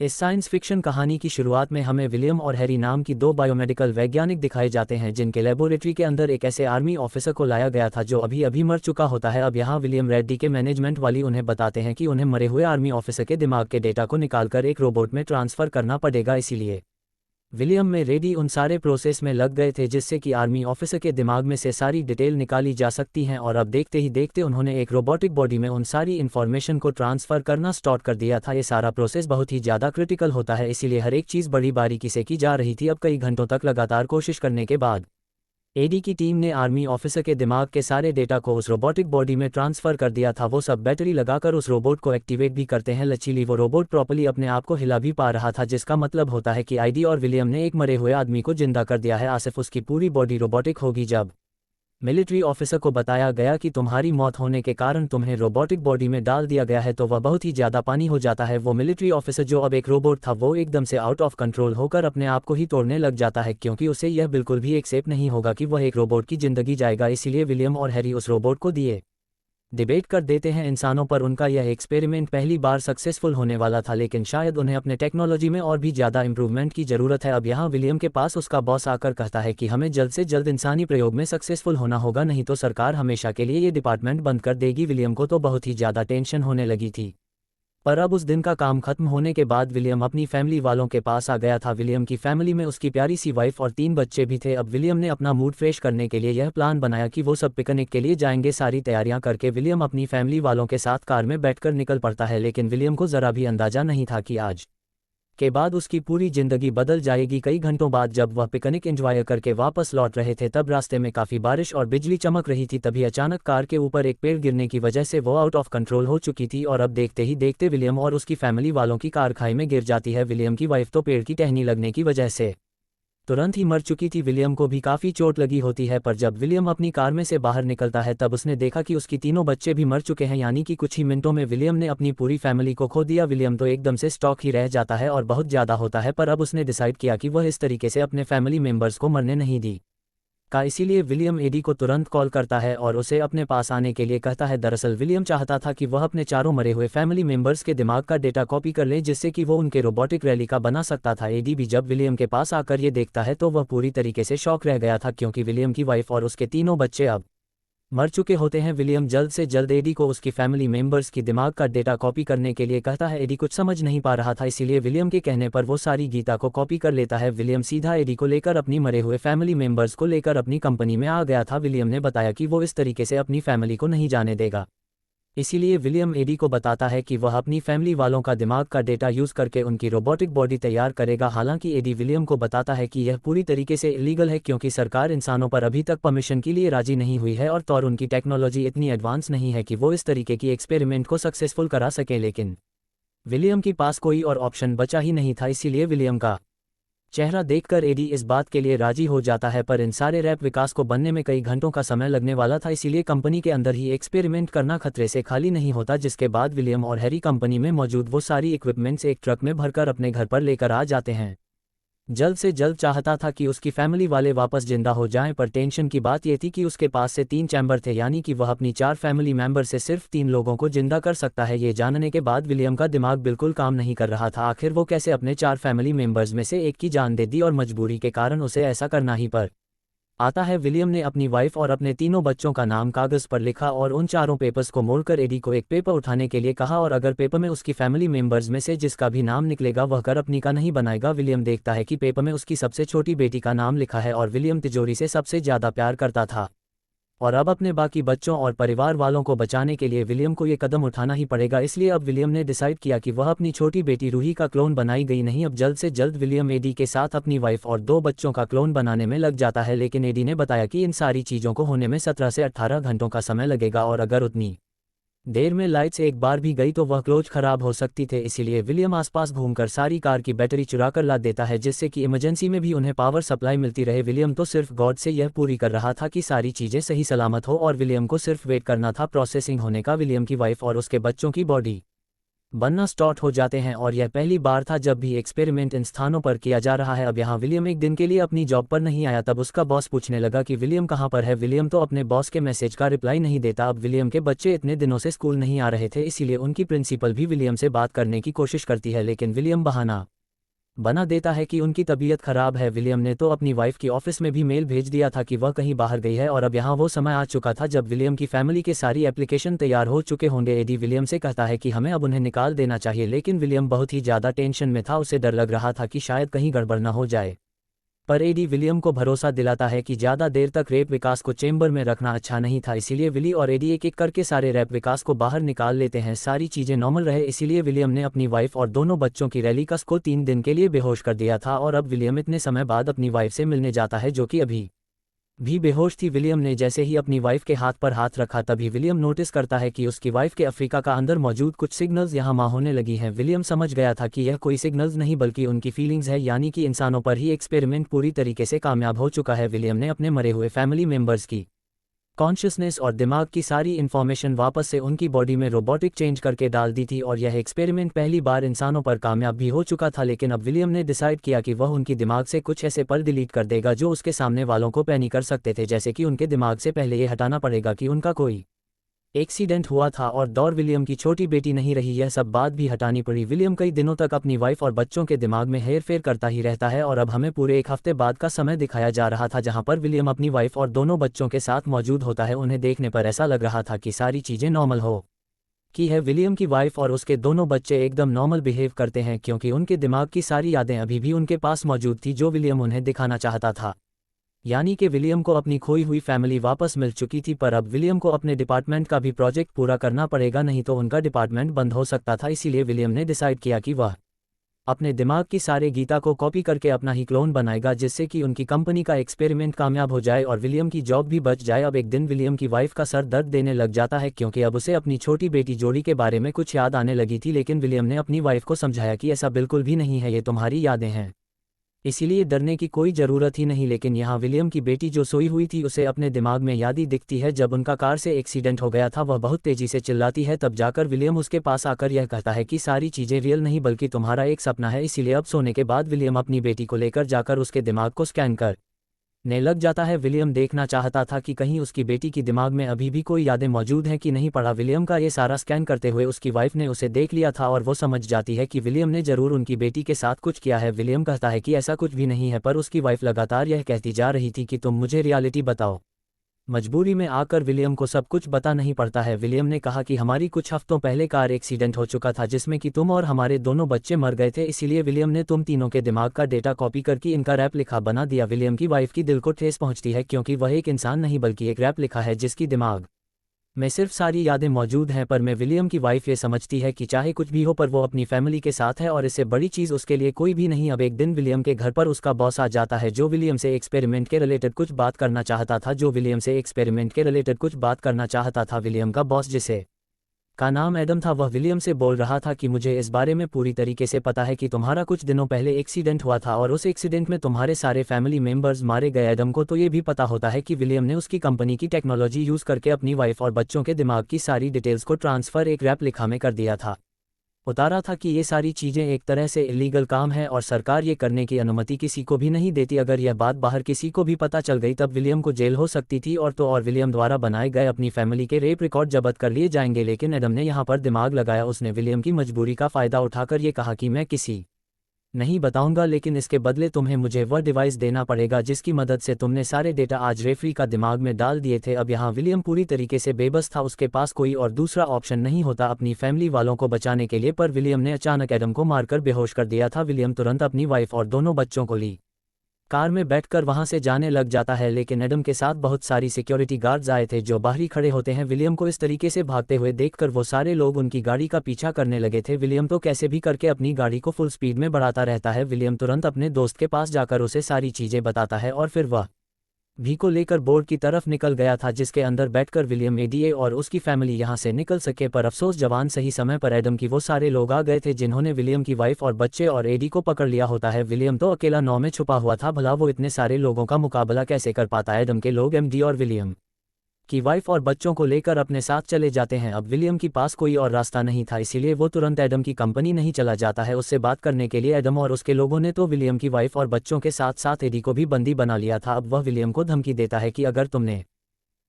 इस science fiction कहानी की शुरुआत में हमें विलियम और हैरी नाम की दो बायोमेडिकल वैज्ञानिक दिखाए जाते हैं जिनके लेबोरेटरी के अंदर एक ऐसे आर्मी ऑफिसर को लाया गया था जो अभी अभी मर चुका होता है। अब यहाँ विलियम रेड्डी के मैनेजमेंट वाली उन्हें बताते हैं कि उन्हें मरे हुए आर्मी ऑफिसर के दिमाग के डेटा को निकालकर एक रोबोट में ट्रांसफ़र करना पड़ेगा। इसीलिए विलियम में रेडी उन सारे प्रोसेस में लग गए थे जिससे कि आर्मी ऑफिसर के दिमाग में से सारी डिटेल निकाली जा सकती हैं। और अब देखते ही देखते उन्होंने एक रोबोटिक बॉडी में उन सारी इन्फॉर्मेशन को ट्रांसफ़र करना स्टार्ट कर दिया था। ये सारा प्रोसेस बहुत ही ज़्यादा क्रिटिकल होता है, इसीलिए हर एक चीज़ बड़ी बारीकी से की जा रही थी। अब कई घंटों तक लगातार कोशिश करने के बाद एडी की टीम ने आर्मी ऑफिसर के दिमाग के सारे डेटा को उस रोबोटिक बॉडी में ट्रांसफ़र कर दिया था। वो सब बैटरी लगाकर उस रोबोट को एक्टिवेट भी करते हैं। लचीली वो रोबोट प्रॉपर्ली अपने आप को हिला भी पा रहा था, जिसका मतलब होता है कि आईडी और विलियम ने एक मरे हुए आदमी को जिंदा कर दिया है। आसिफ उसकी पूरी बॉडी रोबोटिक होगी। जब मिलिट्री ऑफिसर को बताया गया कि तुम्हारी मौत होने के कारण तुम्हें रोबोटिक बॉडी में डाल दिया गया है तो वह बहुत ही ज़्यादा पानी हो जाता है। वो मिलिट्री ऑफिसर जो अब एक रोबोट था वो एकदम से आउट ऑफ कंट्रोल होकर अपने आप को ही तोड़ने लग जाता है, क्योंकि उसे यह बिल्कुल भी एक्सेप्ट नहीं होगा कि वह एक रोबोट की ज़िंदगी जाएगा। इसीलिए विलियम और हैरी उस रोबोट को दिए डिबेट कर देते हैं इंसानों पर। उनका यह एक्सपेरिमेंट पहली बार सक्सेसफुल होने वाला था, लेकिन शायद उन्हें अपने टेक्नोलॉजी में और भी ज़्यादा इंप्रूवमेंट की ज़रूरत है। अब यहाँ विलियम के पास उसका बॉस आकर कहता है कि हमें जल्द से जल्द इंसानी प्रयोग में सक्सेसफुल होना होगा, नहीं तो सरकार हमेशा के लिए ये डिपार्टमेंट बंद कर देगी। विलियम को तो बहुत ही ज़्यादा टेंशन होने लगी थी, पर अब उस दिन का काम खत्म होने के बाद विलियम अपनी फैमिली वालों के पास आ गया था। विलियम की फैमिली में उसकी प्यारी सी वाइफ और 3 बच्चे भी थे। अब विलियम ने अपना मूड फ्रेश करने के लिए यह प्लान बनाया कि वो सब पिकनिक के लिए जाएंगे। सारी तैयारियां करके विलियम अपनी फैमिली वालों के साथ कार में बैठकर निकल पड़ता है, लेकिन विलियम को ज़रा भी अंदाजा नहीं था कि आज के बाद उसकी पूरी ज़िंदगी बदल जाएगी। कई घंटों बाद जब वह पिकनिक एंजॉय करके वापस लौट रहे थे तब रास्ते में काफ़ी बारिश और बिजली चमक रही थी। तभी अचानक कार के ऊपर एक पेड़ गिरने की वजह से वो आउट ऑफ कंट्रोल हो चुकी थी और अब देखते ही देखते विलियम और उसकी फैमिली वालों की कार खाई में गिर जाती है। विलियम की वाइफ तो पेड़ की टहनी लगने की वजह से तुरंत ही मर चुकी थी। विलियम को भी काफ़ी चोट लगी होती है, पर जब विलियम अपनी कार में से बाहर निकलता है तब उसने देखा कि उसकी तीनों बच्चे भी मर चुके हैं, यानी कि कुछ ही मिनटों में विलियम ने अपनी पूरी फैमिली को खो दिया। विलियम तो एकदम से स्टॉक ही रह जाता है और बहुत ज़्यादा होता है, पर अब उसने डिसाइड किया कि वह इस तरीके से अपने फैमिली मेम्बर्स को मरने नहीं दी का। इसीलिए विलियम एडी को तुरंत कॉल करता है और उसे अपने पास आने के लिए कहता है। दरअसल विलियम चाहता था कि वह अपने चारों मरे हुए फैमिली मेंबर्स के दिमाग का डेटा कॉपी कर ले, जिससे कि वो उनके रोबोटिक रेलिका बना सकता था। एडी भी जब विलियम के पास आकर ये देखता है तो वह पूरी तरीके से शॉक रह गया था, क्योंकि विलियम की वाइफ और उसके तीनों बच्चे अब मर चुके होते हैं। विलियम जल्द से जल्द एडी को उसकी फैमिली मेंबर्स की दिमाग का डेटा कॉपी करने के लिए कहता है। एडी कुछ समझ नहीं पा रहा था, इसीलिए विलियम के कहने पर वो सारी गीता को कॉपी कर लेता है। विलियम सीधा एडी को लेकर अपनी मरे हुए फैमिली मेंबर्स को लेकर अपनी कंपनी में आ गया था। विलियम ने बताया कि वो इस तरीके से अपनी फैमिली को नहीं जाने देगा, इसीलिए विलियम एडी को बताता है कि वह अपनी फैमिली वालों का दिमाग का डेटा यूज़ करके उनकी रोबोटिक बॉडी तैयार करेगा। हालांकि एडी विलियम को बताता है कि यह पूरी तरीके से इलीगल है, क्योंकि सरकार इंसानों पर अभी तक परमिशन के लिए राजी नहीं हुई है और उनकी टेक्नोलॉजी इतनी एडवांस नहीं है कि वो इस तरीके की एक्सपेरिमेंट को सक्सेसफुल करा सके। लेकिन विलियम के पास कोई और ऑप्शन बचा ही नहीं था, इसीलिए विलियम का चेहरा देखकर एडी इस बात के लिए राजी हो जाता है, पर इन सारे रैप विकास को बनने में कई घंटों का समय लगने वाला था, इसीलिए कंपनी के अंदर ही एक्सपेरिमेंट करना खतरे से खाली नहीं होता। जिसके बाद विलियम और हैरी कंपनी में मौजूद वो सारी इक्विपमेंट्स एक ट्रक में भरकर अपने घर पर लेकर आ जाते हैं। जल्द से जल्द चाहता था कि उसकी फैमिली वाले वापस जिंदा हो जाएं, पर टेंशन की बात यह थी कि उसके पास से 3 चैम्बर थे, यानी कि वह अपनी 4 फैमिली मेंबर से सिर्फ 3 लोगों को जिंदा कर सकता है। ये जानने के बाद विलियम का दिमाग बिल्कुल काम नहीं कर रहा था। आखिर वो कैसे अपने 4 फैमिली मेंबर्स में से एक की जान दे दी, और मजबूरी के कारण उसे ऐसा करना ही पर आता है। विलियम ने अपनी वाइफ और अपने तीनों बच्चों का नाम कागज़ पर लिखा और उन चारों पेपर्स को मोड़कर एडी को एक पेपर उठाने के लिए कहा, और अगर पेपर में उसकी फैमिली मेंबर्स में से जिसका भी नाम निकलेगा वह कर अपनी का नहीं बनाएगा। विलियम देखता है कि पेपर में उसकी सबसे छोटी बेटी का नाम लिखा है, और विलियम तिजोरी से सबसे ज़्यादा प्यार करता था, और अब अपने बाकी बच्चों और परिवार वालों को बचाने के लिए विलियम को ये कदम उठाना ही पड़ेगा। इसलिए अब विलियम ने डिसाइड किया कि वह अपनी छोटी बेटी रूही का क्लोन बनाई गई नहीं। अब जल्द से जल्द विलियम एडी के साथ अपनी वाइफ और 2 बच्चों का क्लोन बनाने में लग जाता है, लेकिन एडी ने बताया कि इन सारी चीज़ों को होने में 17 से 18 घंटों का समय लगेगा, और अगर उतनी देर में लाइट्स एक बार भी गई तो वह क्लोज खराब हो सकती थे। इसीलिए विलियम आसपास घूमकर सारी कार की बैटरी चुरा कर ला देता है, जिससे कि इमरजेंसी में भी उन्हें पावर सप्लाई मिलती रहे। विलियम तो सिर्फ गॉड से यह पूरी कर रहा था कि सारी चीज़ें सही सलामत हो, और विलियम को सिर्फ वेट करना था प्रोसेसिंग होने का। विलियम की वाइफ और उसके बच्चों की बॉडी बनना स्टार्ट हो जाते हैं और यह पहली बार था जब भी एक्सपेरिमेंट इन स्थानों पर किया जा रहा है। अब यहाँ विलियम एक दिन के लिए अपनी जॉब पर नहीं आया, तब उसका बॉस पूछने लगा कि विलियम कहाँ पर है। विलियम तो अपने बॉस के मैसेज का रिप्लाई नहीं देता। अब विलियम के बच्चे इतने दिनों से स्कूल नहीं आ रहे थे, इसीलिए उनकी प्रिंसिपल भी विलियम से बात करने की कोशिश करती है, लेकिन विलियम बहाना बना देता है कि उनकी तबीयत खराब है। विलियम ने तो अपनी वाइफ की ऑफिस में भी मेल भेज दिया था कि वह कहीं बाहर गई है और अब यहाँ वो समय आ चुका था जब विलियम की फैमिली के सारी एप्लीकेशन तैयार हो चुके होंगे। एडी विलियम से कहता है कि हमें अब उन्हें निकाल देना चाहिए, लेकिन विलियम बहुत ही ज़्यादा टेंशन में था। उसे डर लग रहा था कि शायद कहीं गड़बड़ न हो जाए, पर एडी विलियम को भरोसा दिलाता है कि ज़्यादा देर तक रेप विकास को चेंबर में रखना अच्छा नहीं था। इसीलिए विली और एडी एक एक करके सारे रेप विकास को बाहर निकाल लेते हैं। सारी चीज़ें नॉर्मल रहे, इसीलिए विलियम ने अपनी वाइफ और दोनों बच्चों की रेलिकस को 3 दिन के लिए बेहोश कर दिया था और अब विलियम इतने समय बाद अपनी वाइफ से मिलने जाता है जो कि अभी भी बेहोश थी। विलियम ने जैसे ही अपनी वाइफ के हाथ पर हाथ रखा तभी विलियम नोटिस करता है कि उसकी वाइफ के अफ्रीका का अंदर मौजूद कुछ सिग्नल्स यहाँ माँ होने लगी हैं। विलियम समझ गया था कि यह कोई सिग्नल्स नहीं बल्कि उनकी फीलिंग्स है, यानी कि इंसानों पर ही एक्सपेरिमेंट पूरी तरीके से कामयाब हो चुका है। विलियम ने अपने मरे हुए फैमिली मेंबर्स की कॉन्शियसनेस और दिमाग की सारी इन्फॉर्मेशन वापस से उनकी बॉडी में रोबोटिक चेंज करके डाल दी थी और यह एक्सपेरिमेंट पहली बार इंसानों पर कामयाब भी हो चुका था। लेकिन अब विलियम ने डिसाइड किया कि वह उनकी दिमाग से कुछ ऐसे पल डिलीट कर देगा जो उसके सामने वालों को पैनिक कर सकते थे, जैसे कि उनके दिमाग से पहले ये हटाना पड़ेगा कि उनका कोई एक्सीडेंट हुआ था और दौर विलियम की छोटी बेटी नहीं रही। यह सब बात भी हटानी पड़ी। विलियम कई दिनों तक अपनी वाइफ और बच्चों के दिमाग में हेर फेर करता ही रहता है और अब हमें पूरे 1 हफ्ते बाद का समय दिखाया जा रहा था जहां पर विलियम अपनी वाइफ और दोनों बच्चों के साथ मौजूद होता है। उन्हें देखने पर ऐसा लग रहा था कि सारी चीज़ें नॉर्मल हो की है। विलियम की वाइफ और उसके दोनों बच्चे एकदम नॉर्मल बिहेव करते हैं क्योंकि उनके दिमाग की सारी यादें अभी भी उनके पास मौजूद थी जो विलियम उन्हें दिखाना चाहता था, यानी कि विलियम को अपनी खोई हुई फैमिली वापस मिल चुकी थी। पर अब विलियम को अपने डिपार्टमेंट का भी प्रोजेक्ट पूरा करना पड़ेगा, नहीं तो उनका डिपार्टमेंट बंद हो सकता था। इसीलिए विलियम ने डिसाइड किया कि वह अपने दिमाग की सारे गीता को कॉपी करके अपना ही क्लोन बनाएगा, जिससे कि उनकी कंपनी का एक्सपेरिमेंट कामयाब हो जाए और विलियम की जॉब भी बच जाए। अब एक दिन विलियम की वाइफ का सर दर्द देने लग जाता है क्योंकि अब उसे अपनी छोटी बेटी जोड़ी के बारे में कुछ याद आने लगी थी, लेकिन विलियम ने अपनी वाइफ को समझाया कि ऐसा बिल्कुल भी नहीं है, ये तुम्हारी यादें हैं, इसीलिए डरने की कोई ज़रूरत ही नहीं। लेकिन यहाँ विलियम की बेटी जो सोई हुई थी उसे अपने दिमाग में यादी दिखती है जब उनका कार से एक्सीडेंट हो गया था। वह बहुत तेज़ी से चिल्लाती है, तब जाकर विलियम उसके पास आकर यह कहता है कि सारी चीज़ें रियल नहीं बल्कि तुम्हारा एक सपना है। इसीलिए अब सोने के बाद विलियम अपनी बेटी को लेकर जाकर उसके दिमाग को स्कैन करने लग जाता है। विलियम देखना चाहता था कि कहीं उसकी बेटी की दिमाग में अभी भी कोई यादें मौजूद हैं कि नहीं। पड़ा विलियम का ये सारा स्कैन करते हुए उसकी वाइफ ने उसे देख लिया था और वो समझ जाती है कि विलियम ने ज़रूर उनकी बेटी के साथ कुछ किया है। विलियम कहता है कि ऐसा कुछ भी नहीं है, पर उसकी वाइफ लगातार यह कहती जा रही थी कि तुम मुझे रियलिटी बताओ। मजबूरी में आकर विलियम को सब कुछ बता नहीं पड़ता है। विलियम ने कहा कि हमारी कुछ हफ्तों पहले कार एक्सीडेंट हो चुका था जिसमें कि तुम और हमारे दोनों बच्चे मर गए थे, इसीलिए विलियम ने तुम तीनों के दिमाग का डेटा कॉपी करके इनका रैप लिखा बना दिया। विलियम की वाइफ की दिल को ठेस पहुंचती है क्योंकि वह एक इंसान नहीं बल्कि एक रैप लिखा है जिसकी दिमाग में सिर्फ सारी यादें मौजूद हैं। पर मैं विलियम की वाइफ ये समझती है कि चाहे कुछ भी हो पर वो अपनी फैमिली के साथ है और इससे बड़ी चीज़ उसके लिए कोई भी नहीं। अब एक दिन विलियम के घर पर उसका बॉस आ जाता है जो विलियम से एक्सपेरिमेंट के रिलेटेड कुछ बात करना चाहता था। विलियम का बॉस, जिसे का नाम एडम था, वह विलियम से बोल रहा था कि मुझे इस बारे में पूरी तरीके से पता है कि तुम्हारा कुछ दिनों पहले एक्सीडेंट हुआ था और उस एक्सीडेंट में तुम्हारे सारे फैमिली मेंबर्स मारे गए। एडम को तो ये भी पता होता है कि विलियम ने उसकी कंपनी की टेक्नोलॉजी यूज़ करके अपनी वाइफ और बच्चों के दिमाग की सारी डिटेल्स को ट्रांसफ़र एक रैप लिखा में कर दिया था, उतारा था कि ये सारी चीज़ें एक तरह से इलीगल काम है और सरकार ये करने की अनुमति किसी को भी नहीं देती। अगर यह बात बाहर किसी को भी पता चल गई तब विलियम को जेल हो सकती थी और विलियम द्वारा बनाए गए अपनी फैमिली के रेप रिकॉर्ड जब्त कर लिए जाएंगे। लेकिन एडम ने यहाँ पर दिमाग लगाया। उसने विलियम की मजबूरी का फ़ायदा उठाकर ये कहा कि मैं किसी नहीं बताऊंगा, लेकिन इसके बदले तुम्हें मुझे वह डिवाइस देना पड़ेगा जिसकी मदद से तुमने सारे डेटा आज रेफरी का दिमाग में डाल दिए थे। अब यहाँ विलियम पूरी तरीके से बेबस था, उसके पास कोई और दूसरा ऑप्शन नहीं होता अपनी फैमिली वालों को बचाने के लिए। पर विलियम ने अचानक एडम को मारकर बेहोश कर दिया था। विलियम तुरंत अपनी वाइफ और दोनों बच्चों को ली कार में बैठकर वहां से जाने लग जाता है, लेकिन एडम के साथ बहुत सारी सिक्योरिटी गार्ड्स आए थे जो बाहर ही खड़े होते हैं। विलियम को इस तरीके से भागते हुए देखकर वो सारे लोग उनकी गाड़ी का पीछा करने लगे थे। विलियम तो कैसे भी करके अपनी गाड़ी को फुल स्पीड में बढ़ाता रहता है। विलियम तुरंत अपने दोस्त के पास जाकर उसे सारी चीज़ें बताता है और फिर वह भी को लेकर बोर्ड की तरफ निकल गया था जिसके अंदर बैठकर विलियम एडीए और उसकी फैमिली यहां से निकल सके। पर अफसोस जवान सही समय पर एडम की वो सारे लोग आ गए थे जिन्होंने विलियम की वाइफ और बच्चे और एडी को पकड़ लिया होता है। विलियम तो अकेला 9 में छुपा हुआ था, भला वो इतने सारे लोगों का मुकाबला कैसे कर पाता। एडम के लोग एमडी और विलियम की वाइफ और बच्चों को लेकर अपने साथ चले जाते हैं। अब विलियम के पास कोई और रास्ता नहीं था, इसीलिए वो तुरंत एडम की कंपनी नहीं चला जाता है उससे बात करने के लिए। एडम और उसके लोगों ने तो विलियम की वाइफ और बच्चों के साथ साथ एडी को भी बंदी बना लिया था। अब वह विलियम को धमकी देता है कि अगर तुमने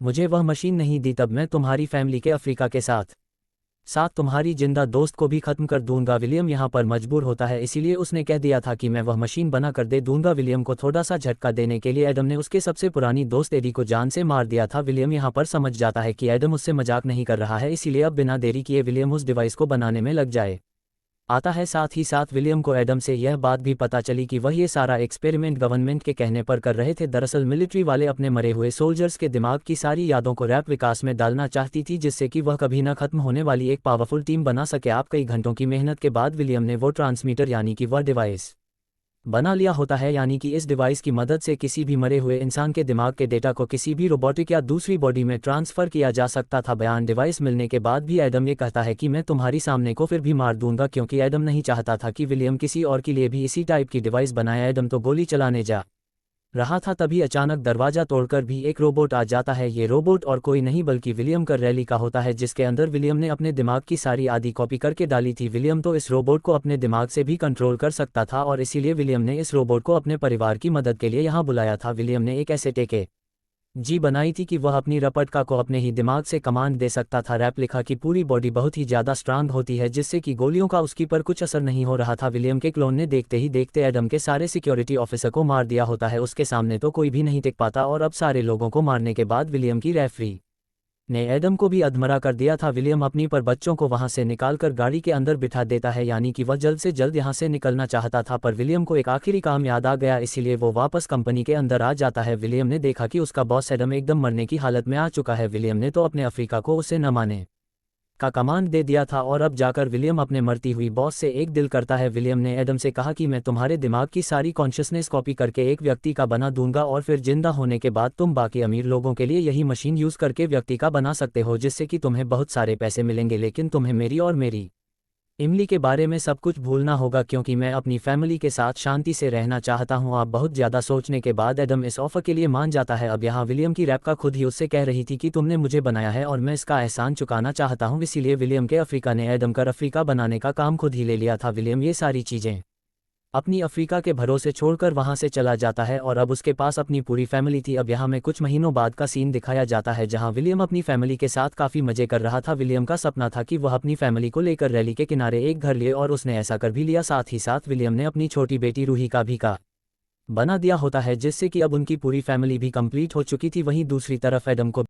मुझे वह मशीन नहीं दी तब मैं तुम्हारी फैमिली के अफ्रीका के साथ तुम्हारी जिंदा दोस्त को भी खत्म कर दूंगा। विलियम यहाँ पर मजबूर होता है, इसीलिए उसने कह दिया था कि मैं वह मशीन बना कर दे दूंगा। विलियम को थोड़ा सा झटका देने के लिए एडम ने उसके सबसे पुरानी दोस्त एडी को जान से मार दिया था। विलियम यहाँ पर समझ जाता है कि एडम उससे मजाक नहीं कर रहा है, इसीलिए अब बिना देरी किए विलियम उस डिवाइस को बनाने में लग जाए आता है। साथ ही साथ विलियम को एडम से यह बात भी पता चली कि वह ये सारा एक्सपेरिमेंट गवर्नमेंट के कहने पर कर रहे थे। दरअसल मिलिट्री वाले अपने मरे हुए सोल्जर्स के दिमाग की सारी यादों को रैप विकास में डालना चाहती थी, जिससे कि वह कभी न खत्म होने वाली एक पावरफुल टीम बना सके। आप कई घंटों की मेहनत के बाद विलियम ने वो ट्रांसमीटर यानी कि वह डिवाइस बना लिया होता है, यानी कि इस डिवाइस की मदद से किसी भी मरे हुए इंसान के दिमाग के डेटा को किसी भी रोबोटिक या दूसरी बॉडी में ट्रांसफ़र किया जा सकता था। बयान डिवाइस मिलने के बाद भी एडम ये कहता है कि मैं तुम्हारी सामने को फिर भी मार दूंगा, क्योंकि एडम नहीं चाहता था कि विलियम किसी और के लिए भी इसी टाइप की डिवाइस बनाए। एडम तो गोली चलाने जा रहा था, तभी अचानक दरवाजा तोड़कर भी एक रोबोट आ जाता है। ये रोबोट और कोई नहीं बल्कि विलियम का रैली का होता है, जिसके अंदर विलियम ने अपने दिमाग की सारी आदि कॉपी करके डाली थी। विलियम तो इस रोबोट को अपने दिमाग से भी कंट्रोल कर सकता था और इसीलिए विलियम ने इस रोबोट को अपने परिवार की मदद के लिए यहाँ बुलाया था। विलियम ने एक ऐसे टेके जी बनाई थी कि वह अपनी रपटका को अपने ही दिमाग से कमांड दे सकता था। रैप लिखा कि पूरी बॉडी बहुत ही ज़्यादा स्ट्रांग होती है, जिससे कि गोलियों का उसकी पर कुछ असर नहीं हो रहा था। विलियम के क्लोन ने देखते ही देखते एडम के सारे सिक्योरिटी ऑफिसर को मार दिया होता है। उसके सामने तो कोई भी नहीं टिक पाता और अब सारे लोगों को मारने के बाद विलियम की रेफरी ने एडम को भी अधमरा कर दिया था। विलियम अपनी पर बच्चों को वहां से निकालकर गाड़ी के अंदर बिठा देता है, यानी कि वह जल्द से जल्द यहां से निकलना चाहता था। पर विलियम को एक आखिरी काम याद आ गया, इसीलिए वो वापस कंपनी के अंदर आ जाता है। विलियम ने देखा कि उसका बॉस एडम एकदम मरने की हालत में आ चुका है। विलियम ने तो अपने अफ्रीका को उसे न माने का कमांड दे दिया था और अब जाकर विलियम अपने मरती हुई बॉस से एक दिल करता है। विलियम ने एडम से कहा कि मैं तुम्हारे दिमाग की सारी कॉन्शियसनेस कॉपी करके एक व्यक्ति का बना दूंगा और फिर जिंदा होने के बाद तुम बाकी अमीर लोगों के लिए यही मशीन यूज़ करके व्यक्ति का बना सकते हो, जिससे कि तुम्हें बहुत सारे पैसे मिलेंगे। लेकिन तुम्हें मेरी और मेरी इमली के बारे में सब कुछ भूलना होगा, क्योंकि मैं अपनी फैमिली के साथ शांति से रहना चाहता हूं। आप बहुत ज़्यादा सोचने के बाद एडम इस ऑफर के लिए मान जाता है। अब यहाँ विलियम की रैप का खुद ही उससे कह रही थी कि तुमने मुझे बनाया है और मैं इसका एहसान चुकाना चाहता हूं, इसीलिए विलियम के अफ्रीका ने एडम का अफ्रीका बनाने का काम खुद ही ले लिया था। विलियम ये सारी चीज़ें अपनी अफ्रीका के भरोसे छोड़कर वहां से चला जाता है और अब उसके पास अपनी पूरी फैमिली थी। अब यहाँ में कुछ महीनों बाद का सीन दिखाया जाता है, जहां विलियम अपनी फैमिली के साथ काफ़ी मजे कर रहा था। विलियम का सपना था कि वह अपनी फैमिली को लेकर रैली के किनारे एक घर लिए और उसने ऐसा कर भी लिया। साथ ही साथ विलियम ने अपनी छोटी बेटी रूही का भी का बना दिया होता है, जिससे कि अब उनकी पूरी फैमिली भी कंप्लीट हो चुकी थी। वहीं दूसरी तरफ एडम को